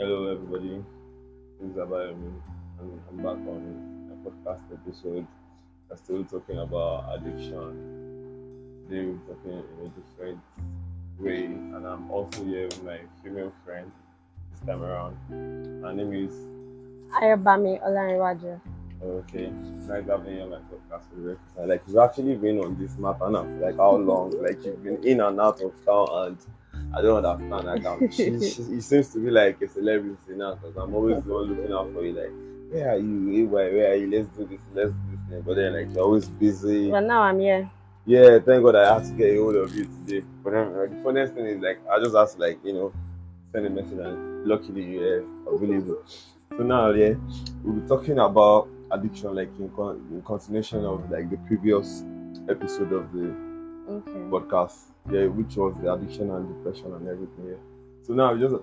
Hello, everybody. This is Ayobami, and I'm back on a podcast episode. We're still talking about addiction. Today, we're talking in a different way, and I'm also here with my female friend this time around. Her name is Ayobami Olarenwaju. okay. Nice having you on my podcast for the rest of the time. Like, you've actually been on this matter now for like how long? Like, you've been in and out of town, and I don't understand. Like, it seems to be like a celebrity now because I'm always the one looking out for you. Like, where are you? Where are you? Let's do this. Let's do this thing. But then, like, you're always busy. But now I'm here. Yeah, thank God I had to get a hold of you today. But then, the funniest thing is, like, I just have to, like, send a message, and luckily you're available. So now, yeah, we'll be talking about addiction, like in continuation of like the previous episode of the podcast, yeah, which was the addiction and depression and everything. Yeah. So now we're just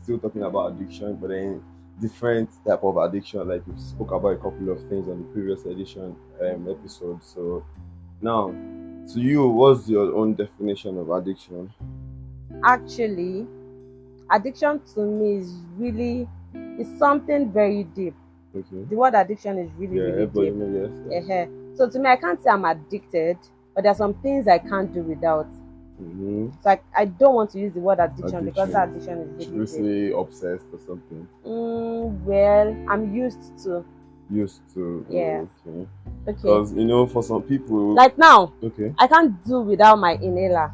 still talking about addiction, but then different type of addiction. Like we spoke about a couple of things on the previous edition episode. So now, to you, what's your own definition of addiction? Actually, addiction to me is something very deep. Okay. The word addiction is really deep. Yes. So to me, I can't say I'm addicted, but there are some things I can't do without. Mm-hmm. So I don't want to use the word addiction because addiction is really deep. Obsessed or something? Well, I'm used to. Yeah. Okay. Because for some people, like now, okay, I can't do without my inhaler.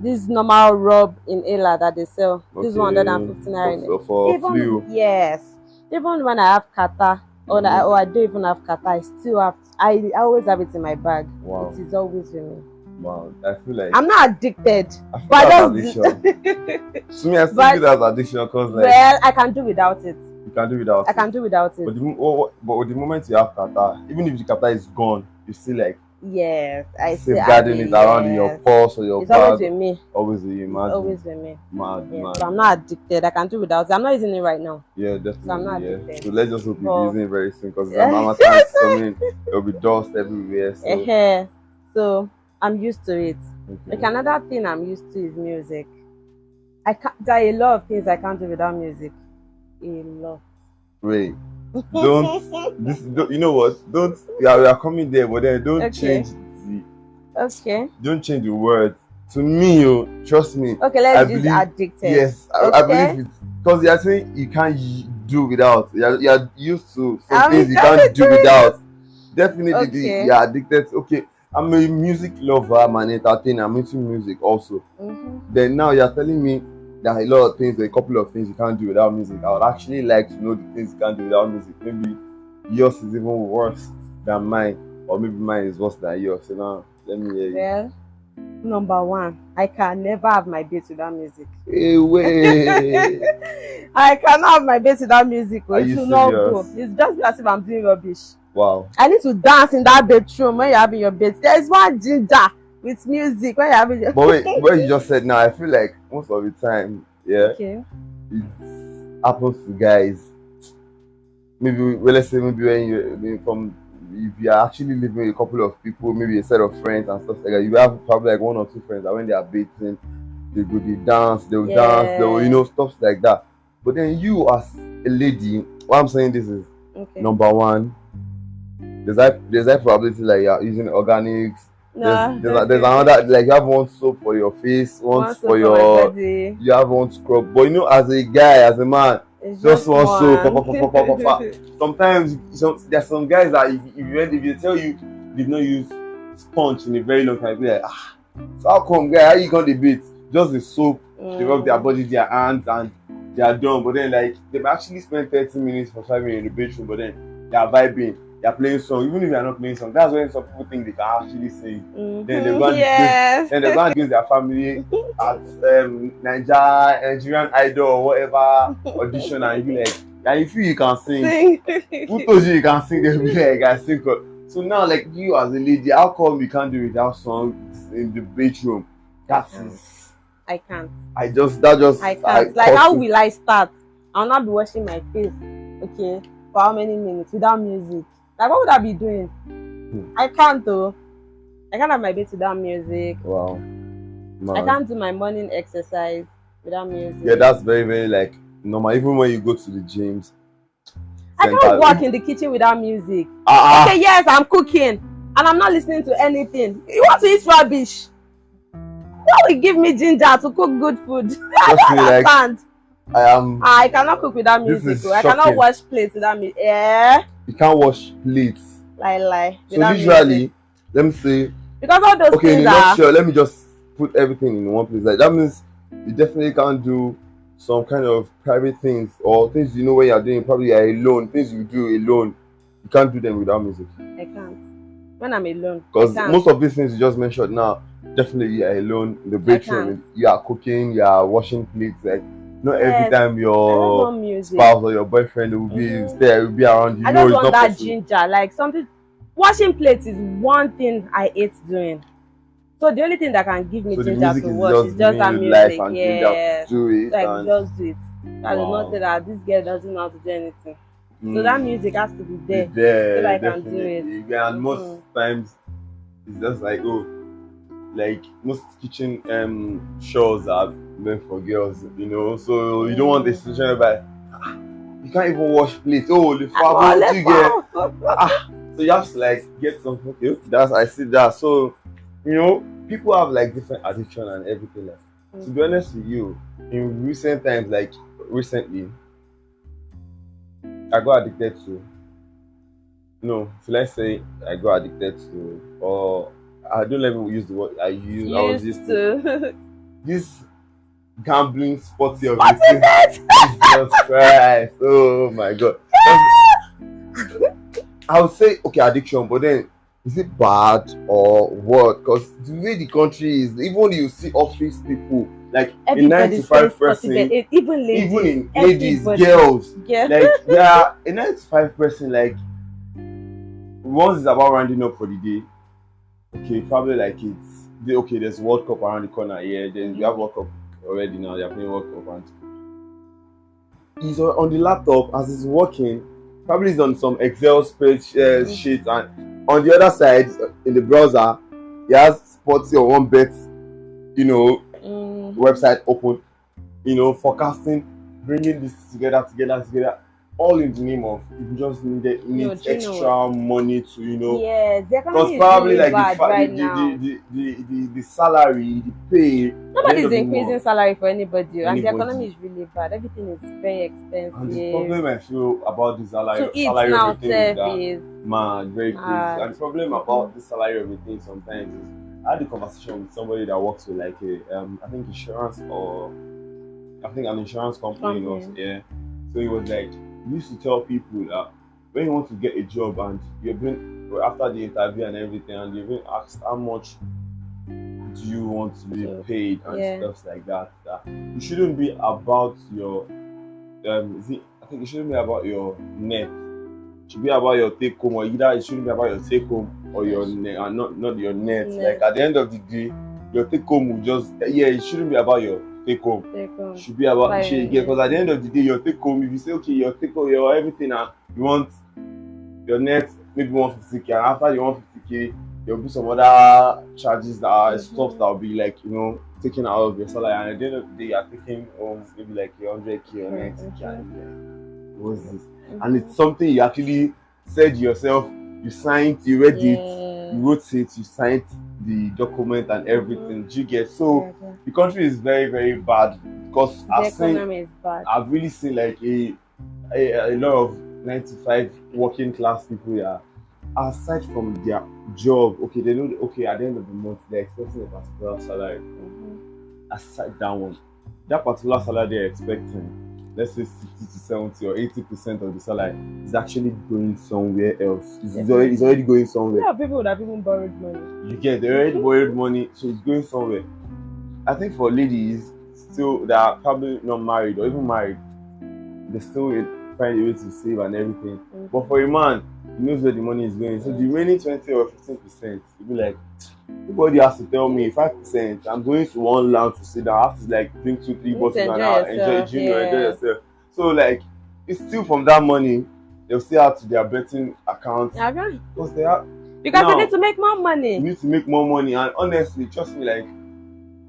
This normal rub inhaler that they sell. Okay. This 150 naira. For flu. Yes. Even when I have kata or I don't even have kata, I still have. I always have it in my bag. Wow. It is always with me. Wow. I feel like I'm not addicted. I feel that's addiction. To me, I still feel that's addiction because well, I can do without it. You can do without. I can do without it. But the moment you have kata, even if the kata is gone, you still like. Yes, I see. Safeguarding it around in your purse or your bag. It's always with me. Always with you, mad. It's always with me. Mad. So I'm not addicted. I can do without it. I'm not using it right now. Yeah, definitely. So I'm not addicted. So let's just hope you're using it very soon because Amazon's coming. There'll be dust everywhere. So I'm used to it. Okay. Like another thing I'm used to is music. There are a lot of things I can't do without music. A lot. Wait. Don't you know what? Don't we are coming there, but then don't change don't change the word. To me, trust me. Okay, let's use addicted. Yes, I believe it. Because you're saying you can't do without. You're used to some things you can't do without. Definitely you're addicted. Okay. I'm a music lover, I'm an entertainer, I'm into music also. Then now you're telling me there are a lot of things, a couple of things you can't do without music. I would actually like to know the things you can't do without music. Maybe yours is even worse than mine, or maybe mine is worse than yours. So now, let me hear you. Well, number one, I can never have my beat without music. Hey, wait. I cannot have my beat without music. Are you serious? It's just as if I'm doing rubbish. Wow. I need to dance in that bedroom when you're having your bed. There's one ginger with music when you're having your But wait, what you just said now, I feel like most of the time, it happens to guys. Maybe let's say when if you're actually living with a couple of people, maybe a set of friends and stuff like that, you have probably like one or two friends that when they are dating, they dance, stuff like that. But then you as a lady, what I'm saying this is number one, there's that probability like you're using organics. There's another, like you have one soap for your face, one for your body. You have one scrub. But as a guy, as a man, just one soap. Sometimes there's some guys that if you tell you did not use sponge in a very long time, you're like, so how come guy, how you got the bit? Just the soap, they rub their body, their hands, and they are done. But then like they've actually spent 30 minutes for 5 minutes in the bedroom, but then they are vibing. They're playing song, even if they're not playing song. That's when some people think they can actually sing. Then they're going to use their family at Nigerian Idol or whatever audition, and you be like, yeah, you feel you can sing. Who told you can sing? They'll be like, I sing. So now, like you as a lady, how come you can't do without songs in the bedroom? I can't. I can't. Like, how will I start? I'll not be washing my face, for how many minutes without music? Like, what would I be doing? I can't though. I can't have my bed without music. Wow. Man. I can't do my morning exercise without music. Yeah, that's very, very like normal. Even when you go to the gyms, I can't center. work in the kitchen without music. Okay, yes, I'm cooking and I'm not listening to anything. You want to eat rubbish? What will give me ginger to cook good food? I don't understand. I cannot cook without music. I cannot wash plates without music. Yeah. You can't wash plates. Lie. So usually, let me say. Because all those things in a nutshell, let me just put everything in one place. Like that means you definitely can't do some kind of private things or things you know when you're doing. Probably you're alone. Things you do alone, you can't do them without music. I can't. When I'm alone. Because most of these things you just mentioned now, definitely you're alone in the bedroom. You are cooking, you are washing plates. Like not every time your spouse or your boyfriend will be there, will be around you. I don't want that ginger. Like something. Washing plates is one thing I hate doing. So the only thing that can give me ginger to wash is just that music. Yeah. Like just do it. I will not say that this girl doesn't know how to do anything. So that music has to be there so I can do it. Yeah, and most times it's just like like most kitchen chores are meant for girls, you know. So you don't want the situation where you can't even wash plates. Oh, the father you get. So you have to like get some. Okay, I see that. So you know, people have like different addiction and everything else. To be honest with you, in recent times, like recently, I got addicted to. No, so let's say I got addicted to, or I don't let me use the word I use. I was used to this gambling sporty of this. Jesus Christ! Oh my God! I would say okay, addiction, but then is it bad or what? Because the way the country is, even you see office people like a 9-to-5 even ladies, girls, like they are a 9-to-5 person. Like once it's about rounding up for the day, okay, probably like there's World Cup around the corner. Yeah, then we have World Cup already now. They are playing World Cup and he's on the laptop as he's working. Probably he's on some Excel spreadsheet, and on the other side in the browser, he has Sporty or one bet, website open, forecasting, bringing this together, all in the name of you just need extra money to, Yes, because probably like the salary, the pay. Nobody's increasing salary for anybody, and the economy is really bad. Everything is very expensive. And the problem I feel about the salary now everything is that very crazy. And the problem about the salary everything sometimes is I had a conversation with somebody that works with like I think an insurance company. Yeah. So he was like, he used to tell people that when you want to get a job and you've been after the interview and everything, and you've been asked how much do you want to be paid and stuff like that, that it shouldn't be about your I think it shouldn't be about your net. It should be about your take home, or either it shouldn't be about your take home or your net, and not your net. Like at the end of the day, your take home will just it shouldn't be about your take home. It should be about because at the end of the day, your take home, if you say okay, your take home, your everything, and you want your net maybe 150k, and after the 150k, there will be some other charges that are stuff that will be like taken out of your salary, and at the end of the day, you are taking home maybe like 100k or 90k. What's this? And it's something you actually said yourself. You signed, you read it, you wrote it, you signed the document and everything. Do you get? So the country is very, very bad because I've really seen like a lot of 9-to-5 working class people here. Aside from their job, they know at the end of the month they're expecting a particular salary. Aside that particular salary they're expecting, let's say 60 to 70 or 80% of the salary is actually going somewhere else. It's already going somewhere. Yeah, people would have even borrowed money. They already borrowed money, so it's going somewhere. I think for ladies still that are probably not married or even married, they still find a way to save and everything. But for a man, he knows where the money is going. So the remaining 20 or 15%, he'll be like, nobody has to tell me 5%. I'm going to one lounge to sit down. I have to like drink 2-3 bottles and enjoy yourself. So like it's still from that money they'll still add to their betting account. Because they need to make more money. You need to make more money, and honestly, trust me, like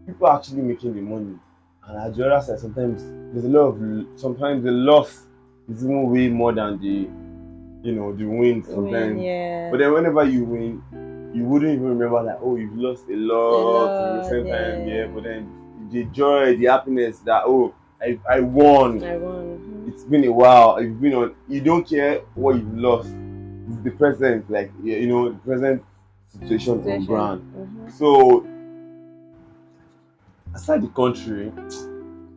people are actually making the money. And at the other side, sometimes there's a lot of, sometimes the loss is even way more than the, the win sometimes. Yeah. But then whenever you win, you wouldn't even remember that, oh, you've lost a lot in the same time. Yeah. But then the joy, the happiness that, oh, I won. It's been a while. You've been on. You don't care what you've lost. It's the present, like, the present situation on ground. So aside the country,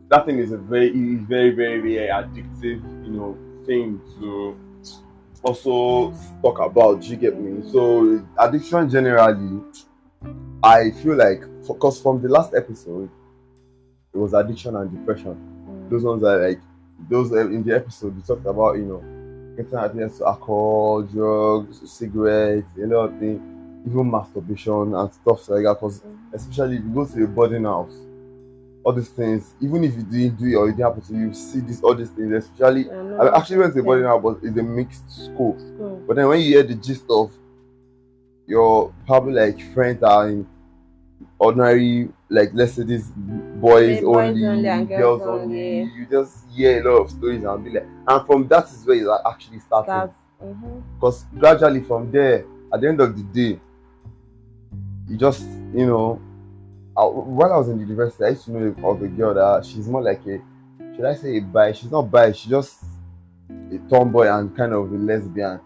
that thing is a very, very, very, very addictive, thing to also talk about. You get me? So addiction generally, I feel like, because from the last episode, it was addiction and depression. Those ones are like, those in the episode we talked about, getting addicted to alcohol, drugs, cigarettes, a lot of things, even masturbation and stuff like that. Because especially if you go to a boarding house, all these things, even if you didn't do it or you didn't happen to, you see all these things. Especially, I actually went to a boarding house, but it's a mixed school. But then when you hear the gist of your probably like friends are in ordinary, like, let's say this boys only, girls only, you just hear a lot of stories and be like, and from that is where it actually started. Because gradually from there, at the end of the day, you just, while I was in the university, I used to know of a girl that she's more like a, should I say a bi? She's not bi, she's just a tomboy and kind of a lesbian.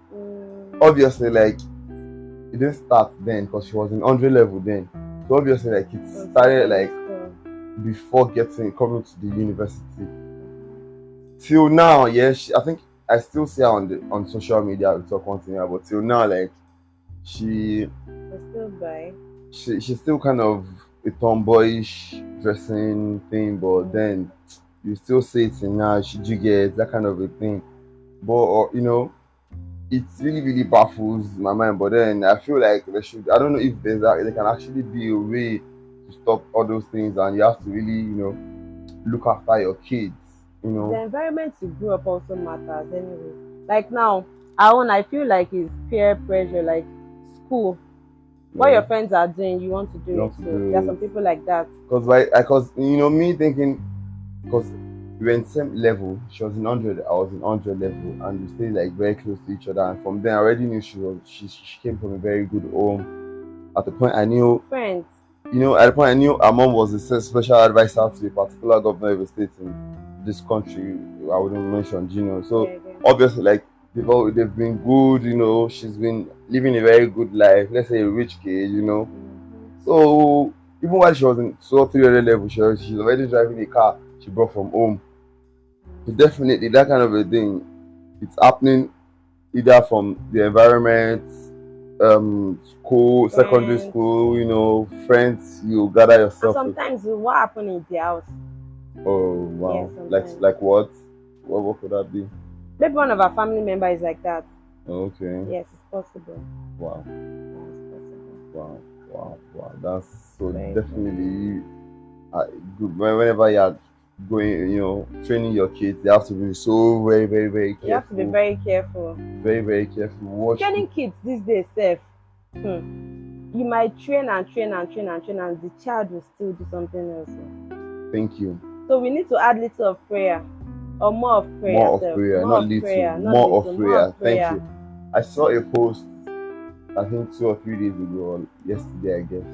Obviously, like, it didn't start then because she was in 100 level then. So obviously, like, it started like before coming to the university. Till now, yes, I think I still see her on social media. We talk once in a while, but till now, like, she's still bi. She's still kind of a tomboyish dressing thing, but then you still see it in her. She get that kind of a thing, but it really, really baffles my mind. But then I feel like I don't know if there can actually be a way to stop all those things, and you have to really, look after your kids. The environment you grew up also matters anyway. Like now, I feel like it's peer pressure, like school. What your friends are doing, you want to do it. So there are some people like that. Because me thinking, because we were in the same level. She was in 100, I was in 100 level, and we stayed like very close to each other. And from then, I already knew she came from a very good home. At the point, I knew friends. At the point, I knew her mom was a special advisor to a particular governor of a state in this country. I wouldn't mention, So obviously, like, they've been good. She's been living a very good life. Let's say a rich kid. So even while she was in 300 level, she's already driving a car she brought from home. So definitely that kind of a thing, it's happening either from the environment, school, secondary school, friends, you gather yourself. And sometimes what happened in the house. Oh wow. Like what? What could that be? Maybe one of our family members is like that. Okay. Yes, it's possible. Wow. It's possible. Wow. That's so very definitely good. Whenever you're going, training your kids, you have to be so very, very, very careful. You have to be very careful. Very, very careful. Training kids these days, safe. You might train and the child will still do something else. Thank you. So we need to add little of prayer. Or more of prayer. More of prayer, not little. More of prayer. Thank you. I saw a post, I think 2 or 3 days ago, or yesterday, I guess.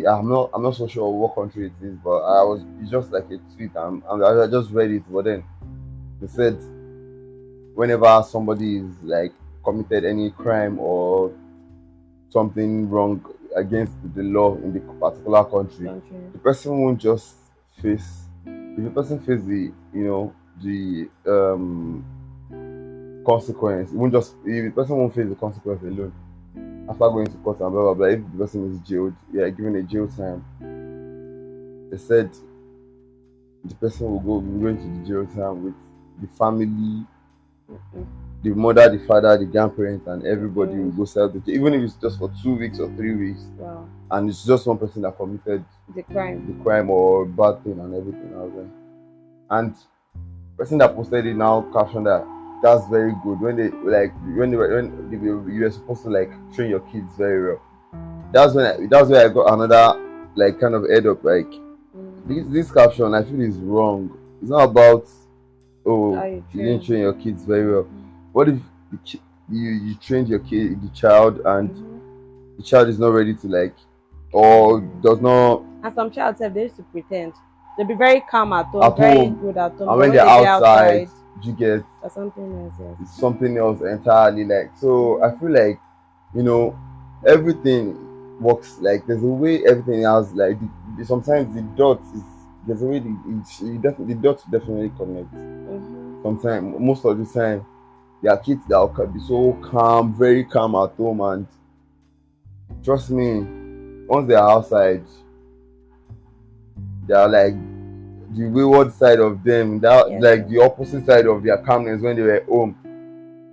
I'm not so sure what country it is, but it's just like a tweet. I just read it, but then they said whenever somebody is like committed any crime or something wrong against the law in the particular country, the person won't just face. If the person faces the consequence, the person won't face the consequence alone. After going to court and blah blah blah, if the person is jailed, given a jail time, they said the person will be going to the jail time with the family, the mother, the father, the grandparents, and everybody will go celebrate, even if it's just for 2 weeks or 3 weeks. Wow. And it's just one person that committed the crime or bad thing and everything else. And the person that posted it now captioned that's very good. When you were supposed to like train your kids very well. That's where I got another like kind of head up, like this caption I feel is wrong. It's not about you didn't train your kids very well. What if you trained your kid, the child, and the child is not ready to like, or does not? And some child they used to pretend. They'll be very calm at home, very good at home. And when they're outside, you get or something else. Yes. It's something else entirely. Like, so I feel like, everything works. Like, there's a way everything has like sometimes the dots is there's a way the dots definitely connect. Sometimes, most of the time, there are kids that will be so calm, very calm at home, and trust me, once they are outside, they are like the wayward side of them. Like the opposite side of their calmness when they were home.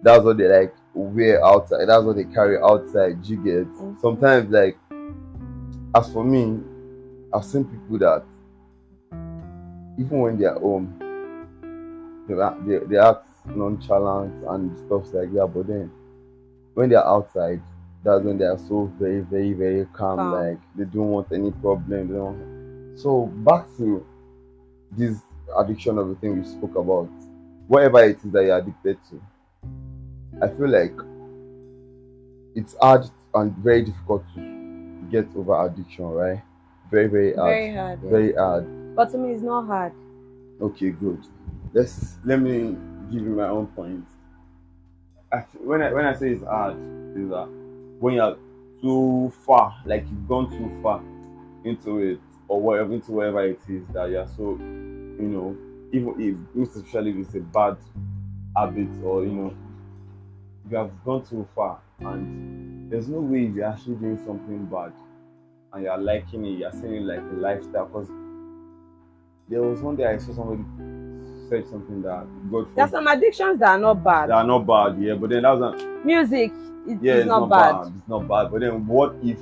That's what they like wear outside. That's what they carry outside. You get sometimes like. As for me, I've seen people that even when they are home, they act nonchalant and stuff like that. But then when they are outside, that's when they are so very, very, very calm. Like they don't want any problem. So back to this addiction of the thing we spoke about. Whatever it is that you're addicted to, I feel like it's hard and very difficult to get over addiction, right? Very, very hard. Very hard. Yeah. Very hard. But to me, it's not hard. Okay, good. Let me give you my own point. When I say it's hard, is that when you're too far, like you've gone too far into it, or whatever, into whatever it is that you're so, even if, most especially if it's a bad habit, or you have gone too far, and there's no way you're actually doing something bad and you're liking it, you're saying it like a lifestyle. Because there was one day I saw somebody said something that there's some addictions that are not bad. They are not bad, yeah, but then that was music. It's not bad. It's not bad. But then what if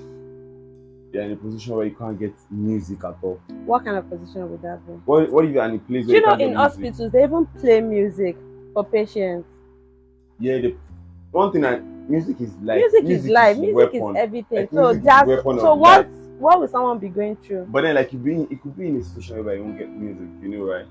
you're in a position where you can't get music at all? What kind of position would that be? What if you're in a place where you can't get in hospitals they even play music for patients? Yeah, one thing music is life. Music is life. Music is everything. Like, so what would someone be going through? But then like it could be in a situation where you won't get music, right?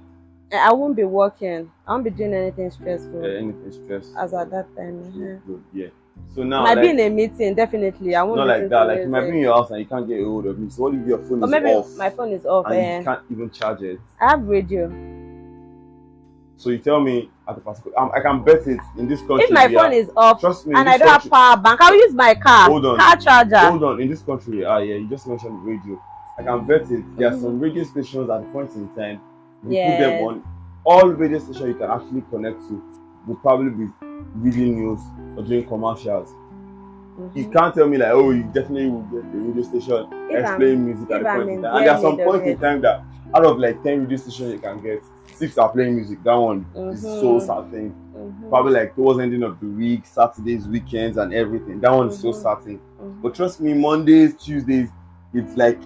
I won't be working. I won't be doing anything stressful. Anything stressful. As at that time. Good, yeah. So now might be in a meeting, definitely. I won't. Not like that. Like you might be in your house and you can't get a hold of me. So what if your phone is maybe off? My phone is off and you can't even charge it. I have radio. So you tell me at a particular I can bet it in this country. If my phone is off, trust me, and I don't have power bank, I'll use my car. Hold on. Car charger. Hold on. In this country, yeah, you just mentioned radio. I can bet it. There are some radio stations at the point in time. You put them on. All radio stations you can actually connect to will probably be reading news or doing commercials. You can't tell me like, oh, you definitely will get the radio station playing music at the point in time. And there are some point in time that out of like 10 radio stations you can get, 6 are playing music. That one is so certain. Probably like towards the ending of the week, Saturdays, weekends, and everything. That one is so certain. But trust me, Mondays, Tuesdays, it's like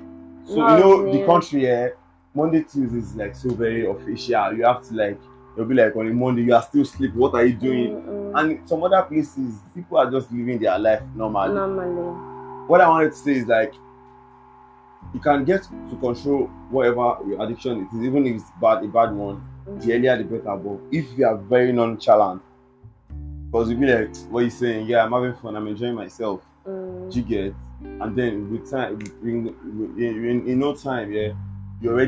the country here. Monday, Tuesday is like so very official. You have to like, you'll be like on a Monday, you are still sleeping. What are you doing? And some other places, people are just living their life normally. What I wanted to say is like, you can get to control whatever your addiction is, even if it's a bad one. The earlier the better. But if you are very nonchalant, because you'll be like, what are you saying? Yeah, I'm having fun, I'm enjoying myself. You get, and then with time, in no time, yeah. You're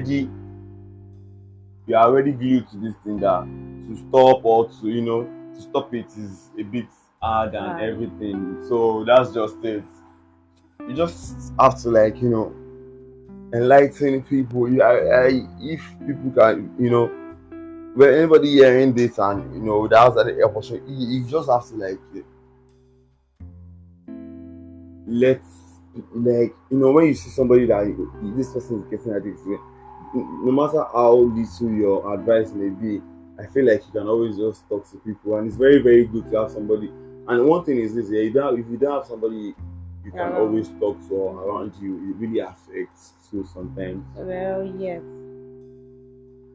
already glued to this thing that to stop or to stop it is a bit hard and everything. So that's just it. You just have to like enlighten people. If people can when anybody hearing this and that's the opportunity, you just have to like when you see somebody that this person is getting addicted, no matter how little your advice may be, I feel like you can always just talk to people, and it's very, very good to have somebody. And one thing is this: if you don't have somebody you can always talk to around you, it really affects you sometimes. Well, yes,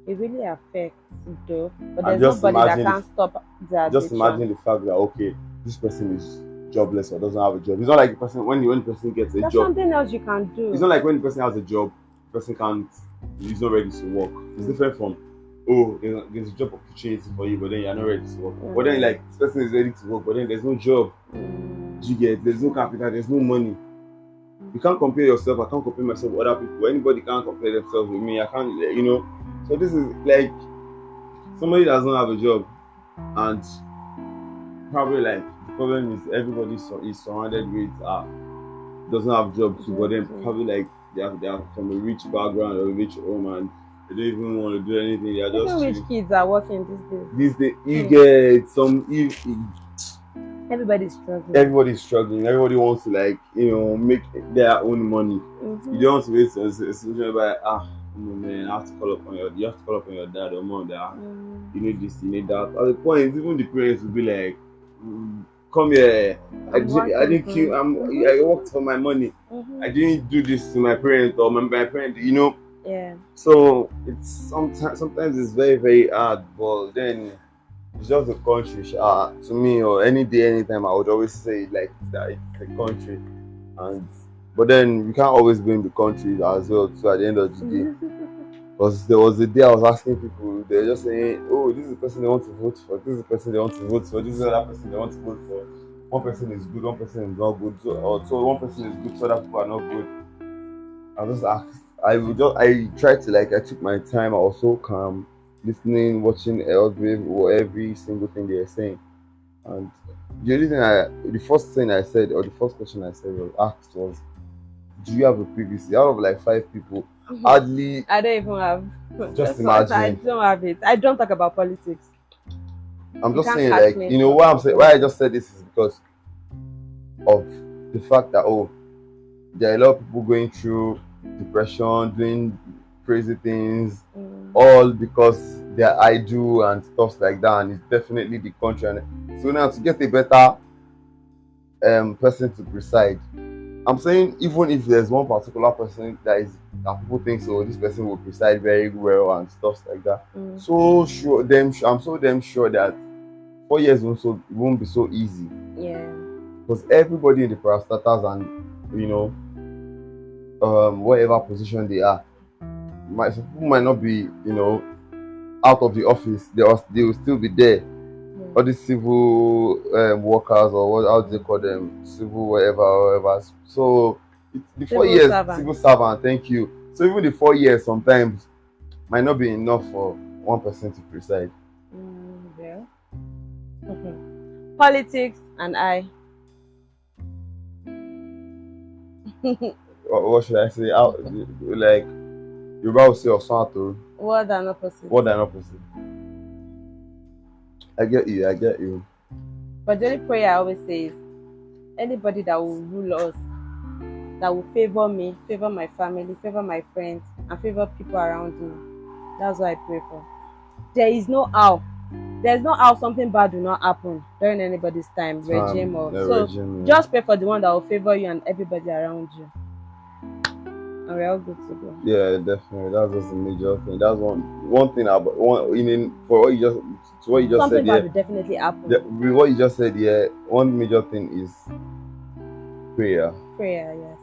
it really affects though. But there's nobody that can stop that. Just imagine the fact that this person is jobless or doesn't have a job. It's not like the person when the person gets a job. There's something else you can do. It's not like when the person has a job, person can't, he's not ready to work. It's different from, oh, there's a job opportunity for you, but then you're not ready to work. But then like this person is ready to work, but then there's no job. You get, there's no capital, there's no money. You can't compare yourself. I can't compare myself with other people. Anybody can't compare themselves with me. I can't, you know. So this is like somebody does not have a job, and probably like the problem is everybody is surrounded with doesn't have jobs too, but then probably like they are from a rich background or a rich home, and they don't even want to do anything. They are just rich kids are working these days. These days, you get some. Everybody's struggling. Everybody's struggling. Everybody wants to like make their own money. You don't want to wait a situation by man, I have to call up on you have to call up on your dad or mom that you need this, you need that. At the point, even the parents will be like, come here. I didn't kill. I worked for my money. I didn't do this to my parents or my parent. Yeah. So it's sometimes it's very very hard, but then it's just the country. To me, or any day, anytime, I would always say like that it's the country, but then we can't always blame the country as well. So at the end of the day, because there was a day I was asking people, they're just saying, oh, this is the person they want to vote for, this is the person they want to vote for, this is the other person they want to vote for. One person is good, one person is not good, so one person is good, so other people are not good. I just asked. I tried to I took my time. I was so calm, listening, watching every single thing they were saying. And the first thing I said, or the first question I said was asked was, do you have a PVC? Out of like 5 people, hardly. I don't even have. Just imagine. I don't have it. I don't talk about politics. I'm just saying, why I'm saying why I just said this is because of the fact that there are a lot of people going through depression, doing crazy things, all because they're idle and stuff like that, and it's definitely the country. And so now to get a better person to preside, I'm saying even if there's one particular person that people think this person will preside very well and stuff like that. I'm so damn sure that 4 years won't be so easy. Yeah. Because everybody in the parastatals and whatever position they are, some people might not be out of the office. They will still be there. Yeah. All these civil workers, or how do they call them, civil whatever. So the 4 years civil servant. Thank you. So even the 4 years sometimes might not be enough for one person to preside. Yeah. Politics and I. What should I say? Like Yoruba will say Osanto. Word and opposite. I get you. But the only prayer I always say is anybody that will rule us, that will favor me, favor my family, favor my friends, and favor people around me. That's what I pray for. There's no how something bad will not happen during anybody's regime or so. Regime, yeah. Just pray for the one that will favor you and everybody around you. And we're all good to go. Yeah, definitely. That's just a major thing. That's one thing about for what you just something said. Something bad will definitely happen. With what you just said, one major thing is prayer. Prayer, yes.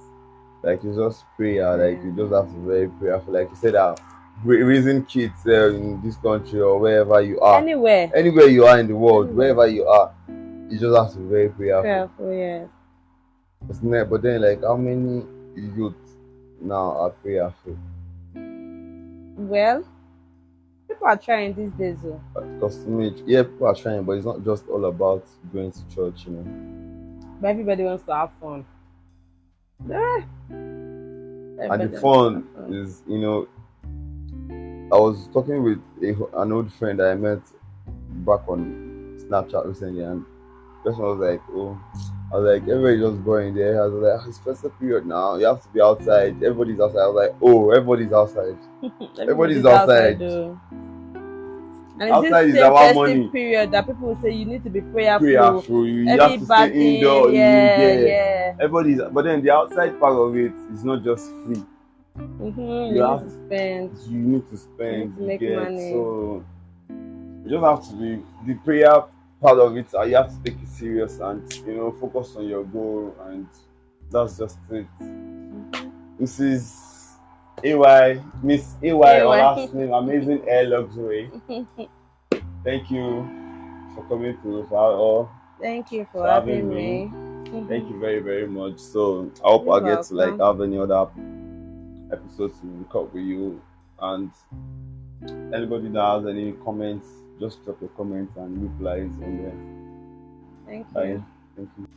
Like it's just prayer. Like you just have to be very prayerful. Like you said that raising kids in this country or wherever you are. Anywhere you are in the world, wherever you are, you just have to be very prayerful. Prayerful, yes. But then how many youth now are prayerful? Well, people are trying these days though. Because to me, people are trying, but it's not just all about going to church, But everybody wants to have fun. And the fun is, I was talking with an old friend that I met back on Snapchat recently, and the person was like, I was like, everybody just going there. I was like, it's festive period now. You have to be outside. Everybody's outside. I was like, everybody's outside. Everybody's outside. And outside is our money. Period that people will say you need to be prayerful. You have to stay indoor. Yeah. Everybody's, but then the outside part of it is not just free. You have to spend. You need to spend. You need to make money. So you just have to be the prayer part of it. You have to take it serious and focus on your goal, and that's just it. This is Miss AY, or last name, Amazing Air Luxury. Thank you for coming to or thank you for having me. Thank you very, very much. So I hope I get to like have any other episodes to record with you. And anybody that has any comments, just drop your comments and replies on there. Thank you. Bye. Thank you.